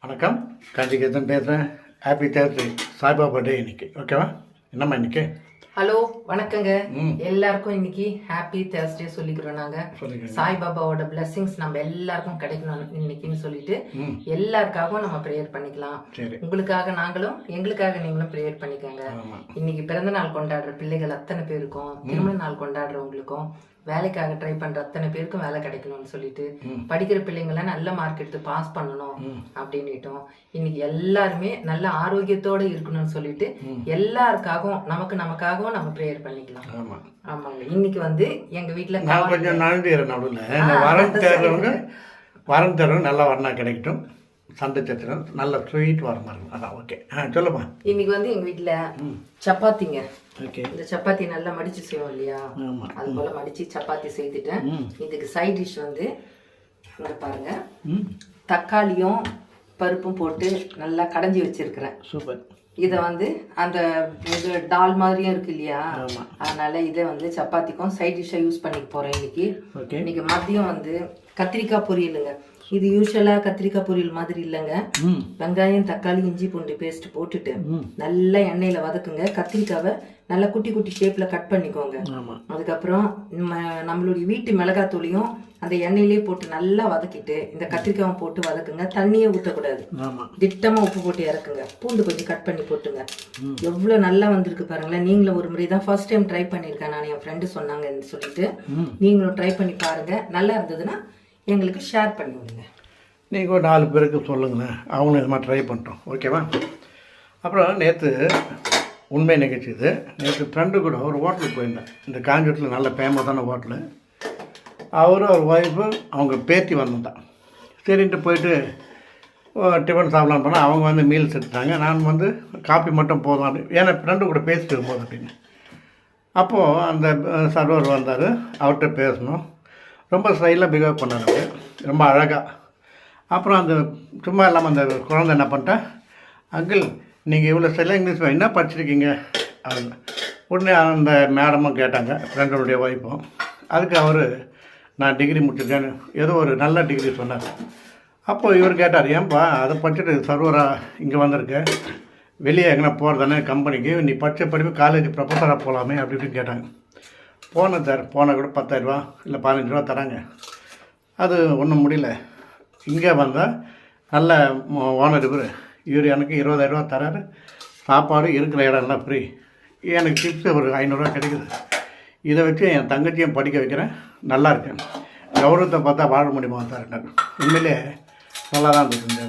வணக்கம், காஞ்சிகேதன் பேசுகிறேன். Happy Thursday, Saibaba டே இன்னைக்கு. ஓகேவா? என்னம்மா இன்னைக்கு? ஹலோ, வணக்கங்க. எல்லாருக்கும் இன்னைக்கு ஹாப்பி தேர்ஸ்டே சொல்லிக்கிறோம். நாங்க சாய்பாபாவோட பிளெஸிங்ஸ் நம்ம எல்லாருக்கும் கிடைக்கணும் இன்னைக்குன்னு சொல்லிட்டு எல்லாருக்காகவும் நம்ம ப்ரேயர் பண்ணிக்கலாம். உங்களுக்காக நாங்களும், எங்களுக்காக நீங்களும் ப்ரேயர் பண்ணிக்கோங்க. இன்னைக்கு பிறந்த நாள் கொண்டாடுற பிள்ளைகள் அத்தனை பேருக்கும், திருமண நாள் கொண்டாடுறவங்களுக்கும், வேலைக்காக ட்ரை பண்ற அத்தனை பேருக்கும் வேலை கிடைக்கணும்னு சொல்லிட்டு, படிக்கிற பிள்ளைங்கள நல்ல மார்க் எடுத்து பாஸ் பண்ணணும் அப்படின்னுட்டோம். இன்னைக்கு எல்லாருமே நல்ல ஆரோக்கியத்தோட இருக்கணும்னு சொல்லிட்டு எல்லாருக்காகவும் நமக்காகவும் நம்ம ப்ரேயர் பண்ணிக்கலாம். ஆமாங்க. இன்னைக்கு வந்து எங்க வீட்டுல கொஞ்சம் நடுவில் வரம் தேர்றவங்க நல்லா வரனா கிடைக்கட்டும். சண்டை சத்திரம் நல்ல ஸ்வீட் வர மாதிரி. அதான் ஓகே. சொல்லுமா. இன்னைக்கு வந்து எங்க வீட்டுல சப்பாத்திங்க. இந்த சப்பாத்தி நல்லா மடிச்சு செய்வோம் இல்லையா, அது போல மடிச்சு சப்பாத்தி செய்துட்டேன். இதுக்கு சைட் டிஷ் வந்து பாருங்க, தக்காளியும் பருப்பும் போட்டு நல்லா கடைஞ்சி வச்சிருக்கிறேன். சூப்பர். இதை வந்து அந்த இது டால் மாதிரியும் இருக்கு இல்லையா, அதனால இதை வந்து சப்பாத்திக்கும் சைட் டிஷ்ஷாக யூஸ் பண்ணிக்க போறேன் இன்னைக்கு. இன்னைக்கு மதியம் வந்து கத்திரிக்காய் பொரியலுங்க. இது யூஸ்வலா கத்திரிக்காய் பொரியல் மாதிரி இல்லைங்க. வெங்காயம், தக்காளி, இஞ்சி பூண்டு பேஸ்ட் போட்டுட்டு நல்லா எண்ணெயில வதக்குங்க. கத்திரிக்காவை நல்லா குட்டி குட்டி ஷேப்ல கட் பண்ணிக்கோங்க. அதுக்கப்புறம் நம்மளுடைய வீட்டு மிளகாத்தூளையும் அந்த எண்ணெயிலேயே போட்டு நல்லா வதக்கிட்டு இந்த கத்திரிக்காவை போட்டு வதக்குங்க. தண்ணியே ஊற்றக்கூடாது, திட்டமா உப்பு போட்டு இறக்குங்க. பூண்டு கொஞ்சம் கட் பண்ணி போட்டுங்க. எவ்வளவு நல்லா வந்திருக்கு பாருங்களேன். நீங்களும் ஒரு முறை தான் ஃபர்ஸ்ட் டைம் ட்ரை பண்ணியிருக்கேன் நான், என் ஃப்ரெண்டு சொன்னாங்கன்னு சொல்லிட்டு நீங்களும் ட்ரை பண்ணி பாருங்க. நல்லா இருந்ததுன்னா எங்களுக்கு ஷேர் பண்ணி விடுங்க. நீங்கள் ஒரு 4 பேருக்கு சொல்லுங்களேன், அவங்களும் இது மாதிரி ட்ரை பண்ணுறோம். ஓகேவா? அப்புறம் நேற்று உண்மை நிகழ்ச்சி இது. நேற்று ஃப்ரெண்டு கூட ஒரு ஹோட்டலுக்கு போயிருந்தேன். இந்த காஞ்சிபுரத்தில் நல்ல ஃபேமஸான ஹோட்டலு. அவரும் அவர் ஒய்ஃபு அவங்க பேத்தி வந்திருந்தான். சரின்ட்டு போயிட்டு டிஃபன் சாப்பிட்லான்னு போனால் அவங்க வந்து மீல்ஸ் எடுத்தாங்க. நான் வந்து காஃபி மட்டும் போதும் அப்படி, ஏன்னா ஃப்ரெண்டு கூட பேசிட்டு இருக்கும்போது அப்படின்னு. அப்போது அந்த சர்வர் வந்தார், அவர்கிட்ட பேசணும். ரொம்ப ஸ்டைலாக பிஹேவ் பண்ணார், ரொம்ப அழகாக. அப்புறம் அந்த சும்மா இல்லாமல் அந்த குழந்தை என்ன பண்ணிட்டேன், அங்கிள் நீங்கள் இவ்வளோ ஸ்டைலாக இங்கிலீஷ் என்ன படிச்சிருக்கீங்க அப்படின்னு. உடனே அந்த மேடமும் கேட்டாங்க, ஃப்ரெண்டனுடைய ஒய்ஃபும். அதுக்கு அவர் நான் டிகிரி முடிச்சிருக்கேன், ஏதோ ஒரு நல்ல டிகிரி சொன்னார். அப்போது இவர் கேட்டார், ஏன்பா அதை படிச்சுட்டு சர்வராக இங்கே வந்திருக்க, வெளியே எங்கன்னா போகிறதானே கம்பெனிக்கு, நீ படித்த படிப்பு காலேஜ் ப்ரொஃபஸராக போகலாமே அப்படி இப்படின்னு கேட்டாங்க. போனேன் சார், போனால் கூட 10,000 ரூபா இல்லை 15 ரூபா தராங்க. அது ஒன்றும் முடியல. இங்கே வந்தால் நல்ல ஓனர் இவர் எனக்கு 20,000 ரூபா தராரு. சாப்பாடு இருக்கிற இடம் எல்லாம் ஃப்ரீ. எனக்கு டிப்ஸு ஒரு 500 ரூபா கிடைக்குது. இதை வச்சு என் தங்கச்சியும் படிக்க வைக்கிறேன். நல்லா இருக்கேன். கௌரவத்தை பார்த்தா வாழ முடியுமா சார்? உண்மையிலே நல்லா தான் இருந்துச்சு இந்த